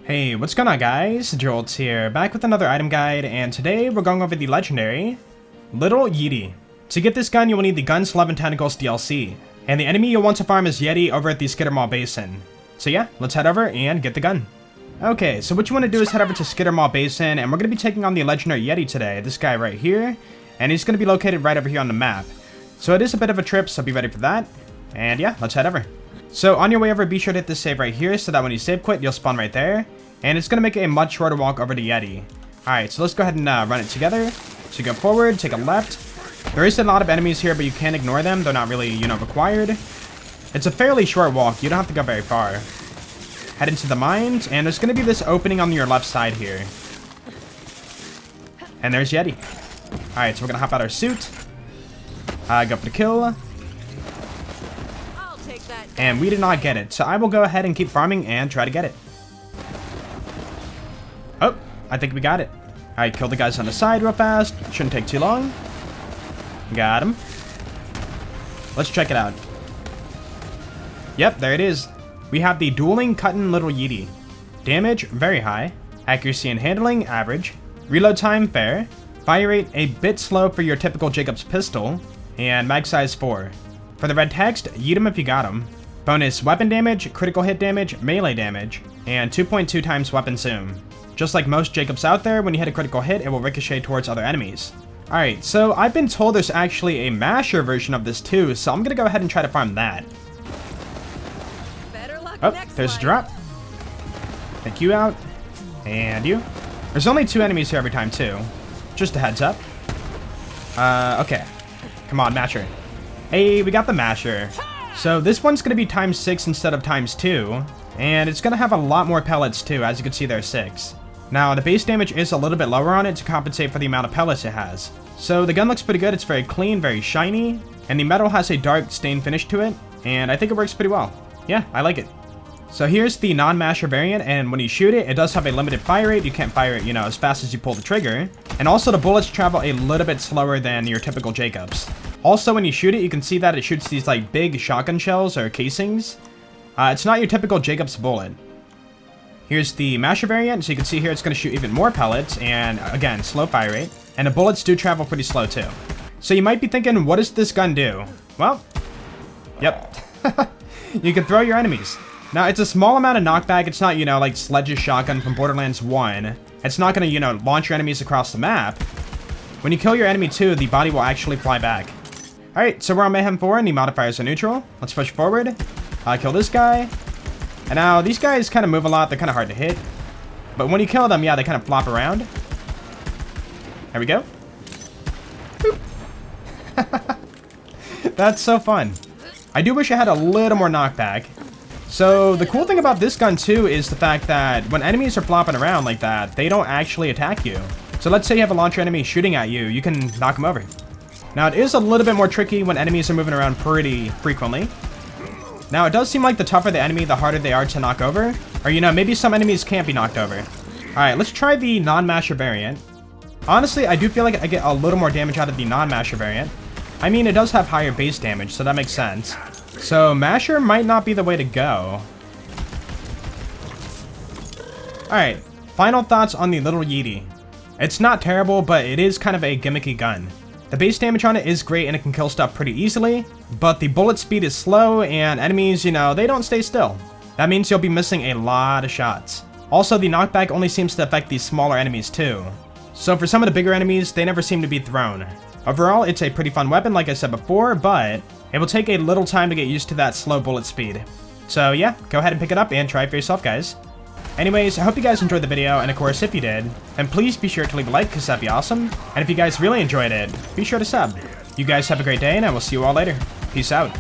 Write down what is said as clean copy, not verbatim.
Hey, what's going on guys? Jolts here, back with another item guide, and today we're going over the legendary Little Yeeti. To get this gun, you will need the Guns, Love, and Tentacles DLC, and the enemy you'll want to farm is Yeeti over at the Skittermaw Basin. So yeah, let's head over and get the gun. Okay, so what you want to do is head over to Skittermaw Basin, and we're going to be taking on the legendary Yeeti today, this guy right here, and he's going to be located right over here on the map. So it is a bit of a trip, so be ready for that, and yeah, let's head over. So on your way over, be sure to hit this save right here so that when you save quit, you'll spawn right there. And it's going to make it a much shorter walk over to Yeeti. Alright, so let's go ahead and run it together. So you go forward, take a left. There is a lot of enemies here, but you can't ignore them. They're not really, required. It's a fairly short walk. You don't have to go very far. Head into the mines, and there's going to be this opening on your left side here. And there's Yeeti. Alright, so we're going to hop out our suit. Go for the kill. And we did not get it, so I will go ahead and keep farming and try to get it. Oh, I think we got it. Alright, kill the guys on the side real fast. Shouldn't take too long. Got him. Let's check it out. Yep, there it is. We have the dueling Cuttin' Little Yeeti. Damage, very high. Accuracy and handling, average. Reload time, fair. Fire rate, a bit slow for your typical Jacob's pistol. And mag size 4. For the red text, yeet him if you got him. Bonus weapon damage, critical hit damage, melee damage, and 2.2 times weapon zoom. Just like most Jacobs out there, when you hit a critical hit, it will ricochet towards other enemies. Alright, so I've been told there's actually a masher version of this too, so I'm gonna go ahead and try to farm that. Oh, there's a drop. Take you out. And you. There's only 2 enemies here every time too. Just a heads up. Okay. Come on, masher. Hey, we got the masher. So this one's going to be times 6 instead of times 2. And it's going to have a lot more pellets too, as you can see there's 6. Now, the base damage is a little bit lower on it to compensate for the amount of pellets it has. So the gun looks pretty good. It's very clean, very shiny. And the metal has a dark stain finish to it. And I think it works pretty well. Yeah, I like it. So here's the non-masher variant, and when you shoot it, it does have a limited fire rate. You can't fire it, as fast as you pull the trigger. And also the bullets travel a little bit slower than your typical Jacobs. Also, when you shoot it, you can see that it shoots these like big shotgun shells or casings. It's not your typical Jacobs bullet. Here's the masher variant, so you can see here it's going to shoot even more pellets, and again, slow fire rate. And the bullets do travel pretty slow too. So you might be thinking, what does this gun do? Well, yep. You can throw your enemies. Now, it's a small amount of knockback. It's not, like Sledge's shotgun from Borderlands 1. It's not going to, launch your enemies across the map. When you kill your enemy too, the body will actually fly back. Alright, so we're on Mayhem 4 and the modifiers are neutral. Let's push forward. Kill this guy. And now, these guys kind of move a lot. They're kind of hard to hit. But when you kill them, yeah, they kind of flop around. There we go. That's so fun. I do wish I had a little more knockback. So the cool thing about this gun too is the fact that when enemies are flopping around like that, they don't actually attack you. So let's say you have a launcher enemy shooting at you, you can knock them over. Now it is a little bit more tricky when enemies are moving around pretty frequently. Now it does seem like the tougher the enemy, the harder they are to knock over. Or maybe some enemies can't be knocked over. Alright, let's try the non-masher variant. Honestly, I do feel like I get a little more damage out of the non-masher variant. I mean, it does have higher base damage, so that makes sense. So, masher might not be the way to go. Alright, final thoughts on the Little Yeeti. It's not terrible, but it is kind of a gimmicky gun. The base damage on it is great and it can kill stuff pretty easily, but the bullet speed is slow and enemies, they don't stay still. That means you'll be missing a lot of shots. Also, the knockback only seems to affect these smaller enemies too. So for some of the bigger enemies, they never seem to be thrown. Overall, it's a pretty fun weapon like I said before, but it will take a little time to get used to that slow bullet speed. So yeah, go ahead and pick it up and try it for yourself, guys. Anyways, I hope you guys enjoyed the video, and of course, if you did, then please be sure to leave a like, because that'd be awesome. And if you guys really enjoyed it, be sure to sub. You guys have a great day, and I will see you all later. Peace out.